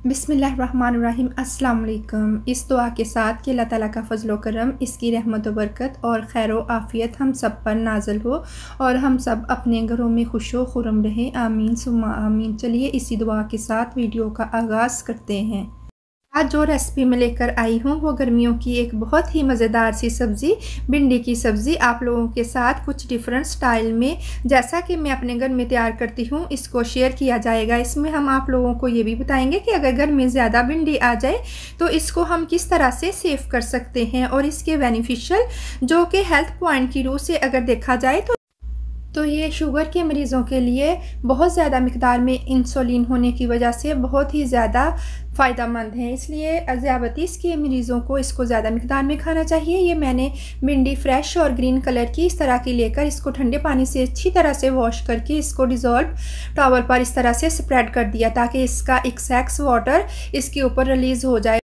बिस्मिल्लाहिर्रहमानिर्रहीम अस्सलाम वालेकुम। इस दुआ के साथ कि अल्लाह ताला का फजल करम, इसकी रहमत व बरकत और खैर व आफ़ियत हम सब पर नाज़िल हो और हम सब अपने घरों में खुश व खुर्रम रहें, आमीन सुम्मा आमीन। चलिए इसी दुआ के साथ वीडियो का आगाज़ करते हैं। आज जो रेसिपी मैं लेकर आई हूँ वो गर्मियों की एक बहुत ही मज़ेदार सी सब्ज़ी, भिंडी की सब्ज़ी आप लोगों के साथ कुछ डिफरेंट स्टाइल में, जैसा कि मैं अपने घर में तैयार करती हूँ, इसको शेयर किया जाएगा। इसमें हम आप लोगों को ये भी बताएंगे कि अगर घर में ज़्यादा भिंडी आ जाए तो इसको हम किस तरह से सेव कर सकते हैं और इसके बेनिफिशियल जो कि हेल्थ पॉइंट की रूह से अगर देखा जाए तो ये शुगर के मरीज़ों के लिए बहुत ज़्यादा मिकदार में इंसुलिन होने की वजह से बहुत ही ज़्यादा फ़ायदेमंद है। इसलिए ज़ियाबतीस के मरीज़ों को इसको ज़्यादा मिकदार में खाना चाहिए। ये मैंने भिंडी फ्रेश और ग्रीन कलर की इस तरह की लेकर इसको ठंडे पानी से अच्छी तरह से वॉश करके इसको डिज़ोल्व टॉवल पर इस तरह से स्प्रेड कर दिया ताकि इसका एक्सेस वाटर इसके ऊपर रिलीज़ हो जाए।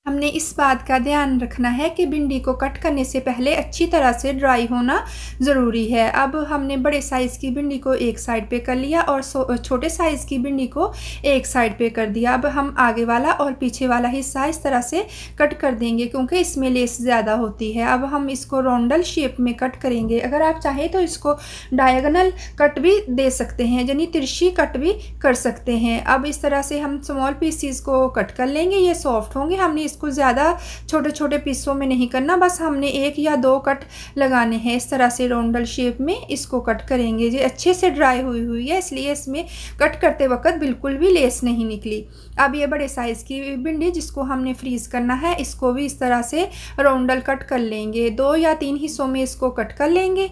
हमने इस बात का ध्यान रखना है कि भिंडी को कट करने से पहले अच्छी तरह से ड्राई होना ज़रूरी है। अब हमने बड़े साइज़ की भिंडी को एक साइड पे कर लिया और छोटे साइज़ की भिंडी को एक साइड पे कर दिया। अब हम आगे वाला और पीछे वाला हिस्सा इस तरह से कट कर देंगे क्योंकि इसमें लेस ज़्यादा होती है। अब हम इसको राउंडल शेप में कट करेंगे। अगर आप चाहें तो इसको डायगोनल कट भी दे सकते हैं, यानी तिरछी कट भी कर सकते हैं। अब इस तरह से हम स्मॉल पीसीस को कट कर लेंगे, ये सॉफ्ट होंगे। हमने इसको ज़्यादा छोटे छोटे पीसों में नहीं करना, बस हमने एक या दो कट लगाने हैं। इस तरह से राउंडल शेप में इसको कट करेंगे। ये अच्छे से ड्राई हुई है इसलिए इसमें कट करते वक्त बिल्कुल भी लेस नहीं निकली। अब ये बड़े साइज़ की भिंडी जिसको हमने फ्रीज़ करना है, इसको भी इस तरह से राउंडल कट कर लेंगे। 2 या 3 हिस्सों में इसको कट कर लेंगे।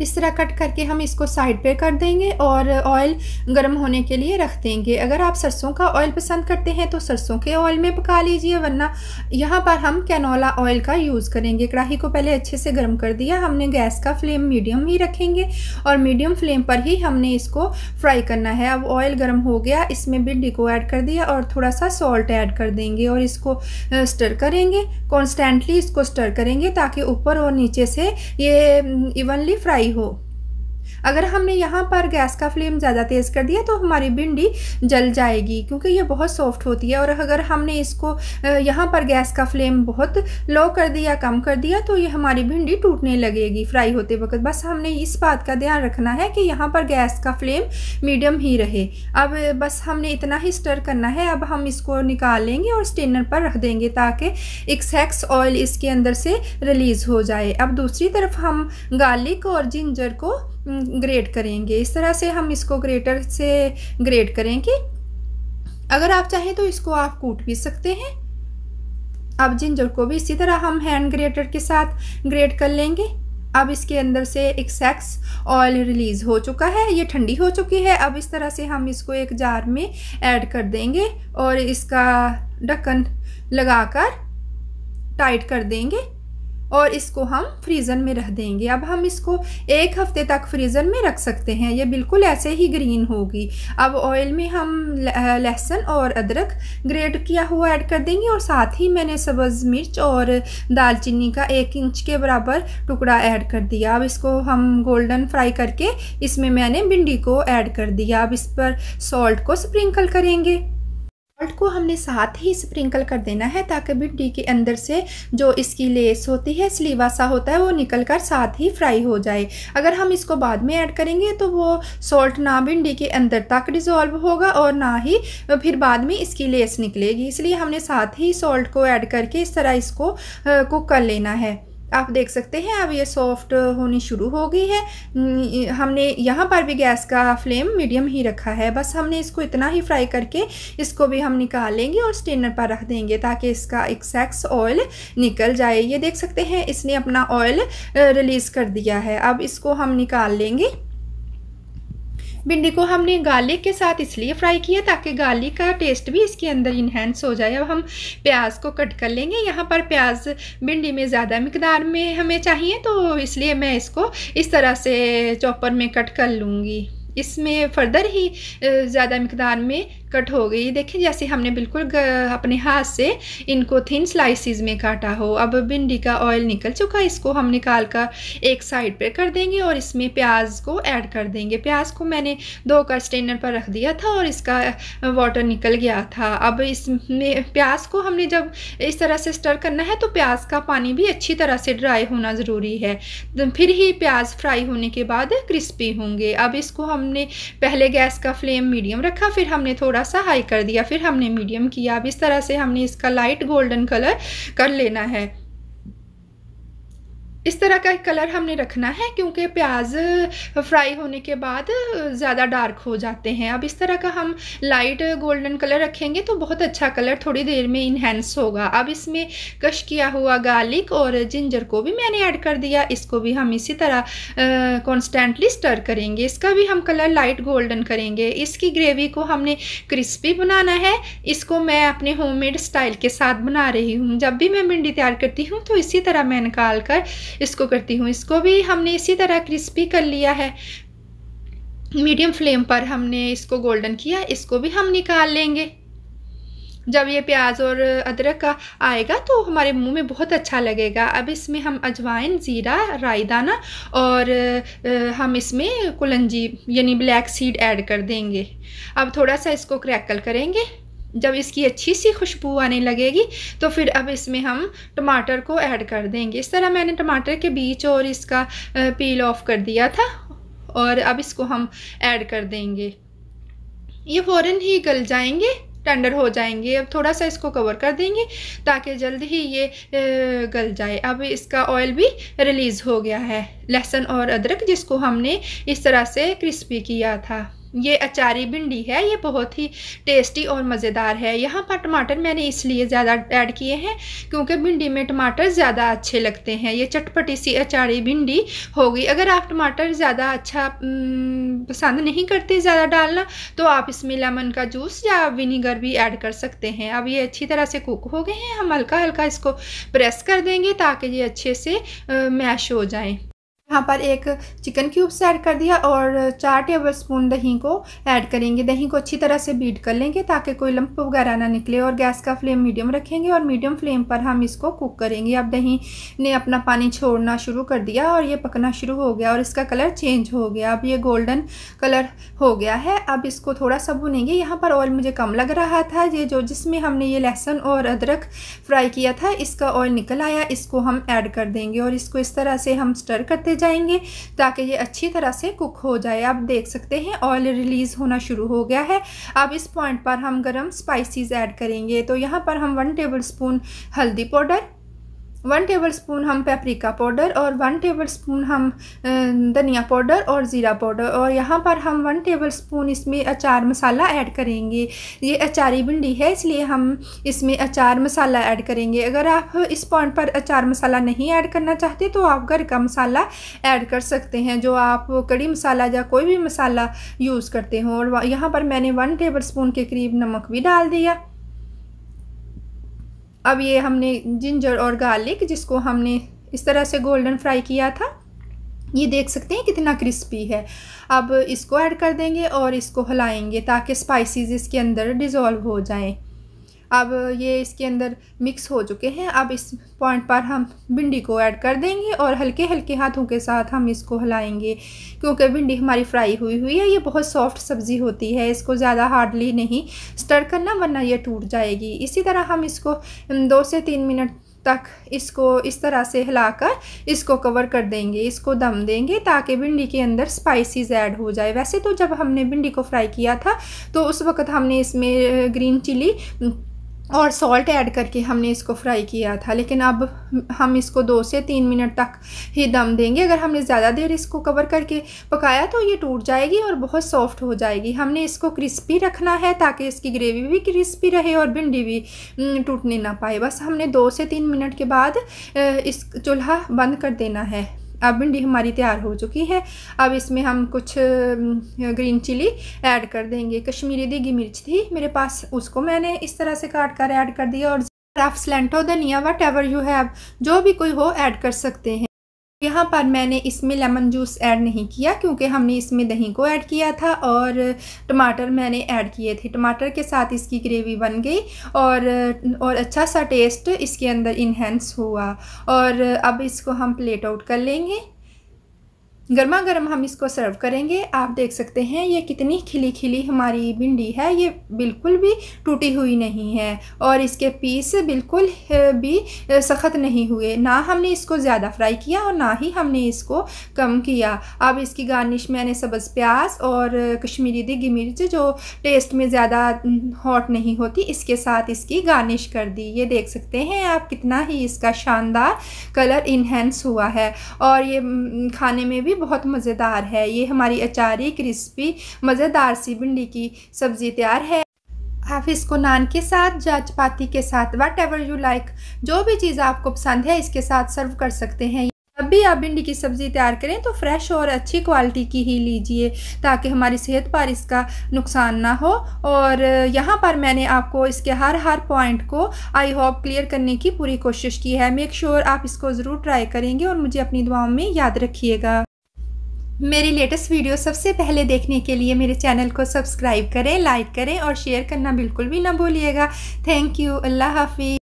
इस तरह कट करके हम इसको साइड पे कर देंगे और ऑयल गर्म होने के लिए रख देंगे। अगर आप सरसों का ऑयल पसंद करते हैं तो सरसों के ऑयल में पका लीजिए, वरना यहाँ पर हम कैनोला ऑयल का यूज़ करेंगे। कढ़ाई को पहले अच्छे से गर्म कर दिया। हमने गैस का फ्लेम मीडियम ही रखेंगे और मीडियम फ्लेम पर ही हमने इसको फ्राई करना है। अब ऑयल गर्म हो गया, इसमें भिंडी को ऐड कर दिया और थोड़ा सा सॉल्ट ऐड कर देंगे और इसको स्टर करेंगे। कॉन्स्टेंटली इसको स्टर करेंगे ताकि ऊपर और नीचे से ये इवनली फ्राई हो। अगर हमने यहाँ पर गैस का फ्लेम ज़्यादा तेज़ कर दिया तो हमारी भिंडी जल जाएगी क्योंकि ये बहुत सॉफ्ट होती है। और अगर हमने इसको यहाँ पर गैस का फ्लेम बहुत लो कर दिया, कम कर दिया, तो ये हमारी भिंडी टूटने लगेगी फ्राई होते वक्त। बस हमने इस बात का ध्यान रखना है कि यहाँ पर गैस का फ्लेम मीडियम ही रहे। अब बस हमने इतना ही स्टर करना है। अब हम इसको निकाल लेंगे और स्टेनर पर रख देंगे ताकि एक्सेस ऑयल इसके अंदर से रिलीज़ हो जाए। अब दूसरी तरफ हम गार्लिक और जिंजर को ग्रेट करेंगे। इस तरह से हम इसको ग्रेटर से ग्रेट करेंगे। अगर आप चाहें तो इसको आप कूट भी सकते हैं। अब जिंजर को भी इसी तरह हम हैंड ग्रेटर के साथ ग्रेट कर लेंगे। अब इसके अंदर से एक्सेस ऑयल रिलीज़ हो चुका है, ये ठंडी हो चुकी है। अब इस तरह से हम इसको एक जार में ऐड कर देंगे और इसका ढक्कन लगाकर टाइट कर देंगे और इसको हम फ्रीज़र में रख देंगे। अब हम इसको 1 हफ्ते तक फ्रीज़र में रख सकते हैं, ये बिल्कुल ऐसे ही ग्रीन होगी। अब ऑयल में हम लहसुन और अदरक ग्रेट किया हुआ ऐड कर देंगे और साथ ही मैंने सब्ज़ मिर्च और दालचीनी का 1 इंच के बराबर टुकड़ा ऐड कर दिया। अब इसको हम गोल्डन फ्राई करके इसमें मैंने भिंडी को ऐड कर दिया। अब इस पर सॉल्ट को स्प्रिंकल करेंगे। सॉल्ट को हमने साथ ही स्प्रिंकल कर देना है ताकि भिंडी के अंदर से जो इसकी लेस होती है, स्लीवा सा होता है, वो निकल कर साथ ही फ्राई हो जाए। अगर हम इसको बाद में ऐड करेंगे तो वो सॉल्ट ना भिंडी के अंदर तक डिज़ोल्व होगा और ना ही फिर बाद में इसकी लेस निकलेगी। इसलिए हमने साथ ही सॉल्ट को ऐड करके इस तरह इसको कुक कर लेना है। आप देख सकते हैं अब ये सॉफ्ट होनी शुरू हो गई है। हमने यहाँ पर भी गैस का फ्लेम मीडियम ही रखा है। बस हमने इसको इतना ही फ्राई करके इसको भी हम निकाल लेंगे और स्टेनर पर रख देंगे ताकि इसका एक्सेस ऑयल निकल जाए। ये देख सकते हैं इसने अपना ऑयल रिलीज़ कर दिया है। अब इसको हम निकाल लेंगे। भिंडी को हमने गार्लिक के साथ इसलिए फ्राई किया ताकि गार्लिक का टेस्ट भी इसके अंदर इन्हेंस हो जाए। अब हम प्याज को कट कर लेंगे। यहाँ पर प्याज भिंडी में ज़्यादा मिकदार में हमें चाहिए तो इसलिए मैं इसको इस तरह से चॉपर में कट कर लूँगी। इसमें फर्दर ही ज़्यादा मिकदार में कट हो गई। देखिए जैसे हमने बिल्कुल अपने हाथ से इनको थिन स्लाइसिस में काटा हो। अब भिंडी का ऑयल निकल चुका, इसको हम निकाल कर एक साइड पे कर देंगे और इसमें प्याज को ऐड कर देंगे। प्याज को मैंने धोकर स्ट्रेनर पर रख दिया था और इसका वाटर निकल गया था। अब इसमें प्याज को हमने जब इस तरह से स्टर करना है तो प्याज का पानी भी अच्छी तरह से ड्राई होना ज़रूरी है, फिर ही प्याज फ्राई होने के बाद क्रिस्पी होंगे। अब इसको हमने पहले गैस का फ्लेम मीडियम रखा, फिर हमने थोड़ा सा हाई कर दिया, फिर हमने मीडियम किया। अब इस तरह से हमने इसका लाइट गोल्डन कलर कर लेना है। इस तरह का कलर हमने रखना है क्योंकि प्याज फ्राई होने के बाद ज़्यादा डार्क हो जाते हैं। अब इस तरह का हम लाइट गोल्डन कलर रखेंगे तो बहुत अच्छा कलर थोड़ी देर में इन्हेंस होगा। अब इसमें क्रश किया हुआ गार्लिक और जिंजर को भी मैंने ऐड कर दिया। इसको भी हम इसी तरह कॉन्स्टेंटली स्टर करेंगे। इसका भी हम कलर लाइट गोल्डन करेंगे। इसकी ग्रेवी को हमने क्रिस्पी बनाना है। इसको मैं अपने होममेड स्टाइल के साथ बना रही हूँ। जब भी मैं भिंडी तैयार करती हूँ तो इसी तरह मैं निकाल कर इसको करती हूँ। इसको भी हमने इसी तरह क्रिस्पी कर लिया है। मीडियम फ्लेम पर हमने इसको गोल्डन किया। इसको भी हम निकाल लेंगे। जब ये प्याज और अदरक का आएगा तो हमारे मुंह में बहुत अच्छा लगेगा। अब इसमें हम अजवाइन, ज़ीरा, राई दाना और हम इसमें कुलंजी यानी ब्लैक सीड ऐड कर देंगे। अब थोड़ा सा इसको क्रैकल करेंगे। जब इसकी अच्छी सी खुशबू आने लगेगी तो फिर अब इसमें हम टमाटर को ऐड कर देंगे। इस तरह मैंने टमाटर के बीच और इसका पील ऑफ कर दिया था और अब इसको हम ऐड कर देंगे। ये फ़ौरन ही गल जाएंगे, टेंडर हो जाएंगे। अब थोड़ा सा इसको कवर कर देंगे ताकि जल्द ही ये गल जाए। अब इसका ऑयल भी रिलीज़ हो गया है। लहसुन और अदरक जिसको हमने इस तरह से क्रिस्पी किया था। ये अचारी भिंडी है, ये बहुत ही टेस्टी और मज़ेदार है। यहाँ पर टमाटर मैंने इसलिए ज़्यादा ऐड किए हैं क्योंकि भिंडी में टमाटर ज़्यादा अच्छे लगते हैं। ये चटपटी सी अचारी भिंडी होगी। अगर आप टमाटर ज़्यादा अच्छा पसंद नहीं करते ज़्यादा डालना तो आप इसमें लेमन का जूस या विनीगर भी ऐड कर सकते हैं। अब ये अच्छी तरह से कुक हो गए हैं। हम हल्का हल्का इसको प्रेस कर देंगे ताकि ये अच्छे से मैश हो जाएँ। यहाँ पर एक चिकन क्यूब्स ऐड कर दिया और 4 टेबलस्पून दही को ऐड करेंगे। दही को अच्छी तरह से बीट कर लेंगे ताकि कोई लंप वगैरह ना निकले और गैस का फ्लेम मीडियम रखेंगे और मीडियम फ्लेम पर हम इसको कुक करेंगे। अब दही ने अपना पानी छोड़ना शुरू कर दिया और ये पकना शुरू हो गया और इसका कलर चेंज हो गया। अब ये गोल्डन कलर हो गया है। अब इसको थोड़ा सा भुनेंगे। यहाँ पर ऑयल मुझे कम लग रहा था। ये जो जिसमें हमने ये लहसुन और अदरक फ्राई किया था इसका ऑयल निकल आया। इसको हम ऐड कर देंगे और इसको इस तरह से हम स्टर करते जाएंगे ताकि ये अच्छी तरह से कुक हो जाए। आप देख सकते हैं ऑयल रिलीज़ होना शुरू हो गया है। अब इस पॉइंट पर हम गरम स्पाइसेस ऐड करेंगे। तो यहाँ पर हम 1 टेबलस्पून हल्दी पाउडर, 1 टेबलस्पून हम पेपरिका पाउडर और 1 टेबलस्पून हम धनिया पाउडर और ज़ीरा पाउडर और यहाँ पर हम 1 टेबलस्पून इसमें अचार मसाला ऐड करेंगे। ये अचारी भिंडी है इसलिए हम इसमें अचार मसाला ऐड करेंगे। अगर आप इस पॉइंट पर अचार मसाला नहीं ऐड करना चाहते तो आप घर का मसाला ऐड कर सकते हैं, जो आप कड़ी मसाला या कोई भी मसाला यूज़ करते हो। और यहाँ पर मैंने 1 टेबलस्पून के करीब नमक भी डाल दिया। अब ये हमने जिंजर और गार्लिक जिसको हमने इस तरह से गोल्डन फ्राई किया था, ये देख सकते हैं कितना क्रिस्पी है। अब इसको ऐड कर देंगे और इसको हिलाएंगे ताकि स्पाइसेस इसके अंदर डिज़ोल्व हो जाएं। अब ये इसके अंदर मिक्स हो चुके हैं। अब इस पॉइंट पर हम भिंडी को ऐड कर देंगे और हल्के हल्के हाथों के साथ हम इसको हिलाएंगे क्योंकि भिंडी हमारी फ्राई हुई है। ये बहुत सॉफ्ट सब्ज़ी होती है, इसको ज़्यादा हार्डली नहीं स्टर करना वरना ये टूट जाएगी। इसी तरह हम इसको 2 से 3 मिनट तक इसको इस तरह से हिलाकर इसको कवर कर देंगे, इसको दम देंगे ताकि भिंडी के अंदर स्पाइसेस ऐड हो जाए। वैसे तो जब हमने भिंडी को फ्राई किया था तो उस वक्त हमने इसमें ग्रीन चिली और सॉल्ट ऐड करके हमने इसको फ्राई किया था, लेकिन अब हम इसको 2 से 3 मिनट तक ही दम देंगे। अगर हमने ज़्यादा देर इसको कवर करके पकाया तो ये टूट जाएगी और बहुत सॉफ्ट हो जाएगी। हमने इसको क्रिस्पी रखना है ताकि इसकी ग्रेवी भी क्रिस्पी रहे और भिंडी भी टूटने ना पाए। बस हमने 2 से 3 मिनट के बाद इस चूल्हा बंद कर देना है। अब भिंडी हमारी तैयार हो चुकी है। अब इसमें हम कुछ ग्रीन चिली ऐड कर देंगे। कश्मीरी देगी मिर्च थी मेरे पास, उसको मैंने इस तरह से काट कर ऐड कर दिया और आप स्लेंटो धनिया वट एवर यू हैव जो भी कोई हो ऐड कर सकते हैं। यहाँ पर मैंने इसमें लेमन जूस ऐड नहीं किया क्योंकि हमने इसमें दही को ऐड किया था और टमाटर मैंने ऐड किए थे। टमाटर के साथ इसकी ग्रेवी बन गई और अच्छा सा टेस्ट इसके अंदर इन्हेंस हुआ। और अब इसको हम प्लेट आउट कर लेंगे। गर्मा गर्म हम इसको सर्व करेंगे। आप देख सकते हैं ये कितनी खिली खिली हमारी भिंडी है, ये बिल्कुल भी टूटी हुई नहीं है और इसके पीस बिल्कुल भी सख्त नहीं हुए। ना हमने इसको ज़्यादा फ्राई किया और ना ही हमने इसको कम किया। अब इसकी गार्निश मैंने सब्ज़ प्याज और कश्मीरी देगी मिर्च जो टेस्ट में ज़्यादा हॉट नहीं होती, इसके साथ इसकी गार्निश कर दी। ये देख सकते हैं आप कितना ही इसका शानदार कलर इन्हेंस हुआ है और ये खाने में भी बहुत मज़ेदार है। ये हमारी अचारी क्रिस्पी मज़ेदार सी भिंडी की सब्ज़ी तैयार है। आप इसको नान के साथ या चपाती के साथ वट एवर यू लाइक, जो भी चीज़ आपको पसंद है इसके साथ सर्व कर सकते हैं। जब भी आप भिंडी की सब्ज़ी तैयार करें तो फ्रेश और अच्छी क्वालिटी की ही लीजिए ताकि हमारी सेहत पर इसका नुकसान ना हो। और यहाँ पर मैंने आपको इसके हर पॉइंट को आई होप क्लियर करने की पूरी कोशिश की है। मेक श्योर आप इसको ज़रूर ट्राई करेंगे और मुझे अपनी दुआओं में याद रखिएगा। मेरी लेटेस्ट वीडियो सबसे पहले देखने के लिए मेरे चैनल को सब्सक्राइब करें, लाइक करें और शेयर करना बिल्कुल भी ना भूलिएगा। Thank you. अल्लाह हाफिज़।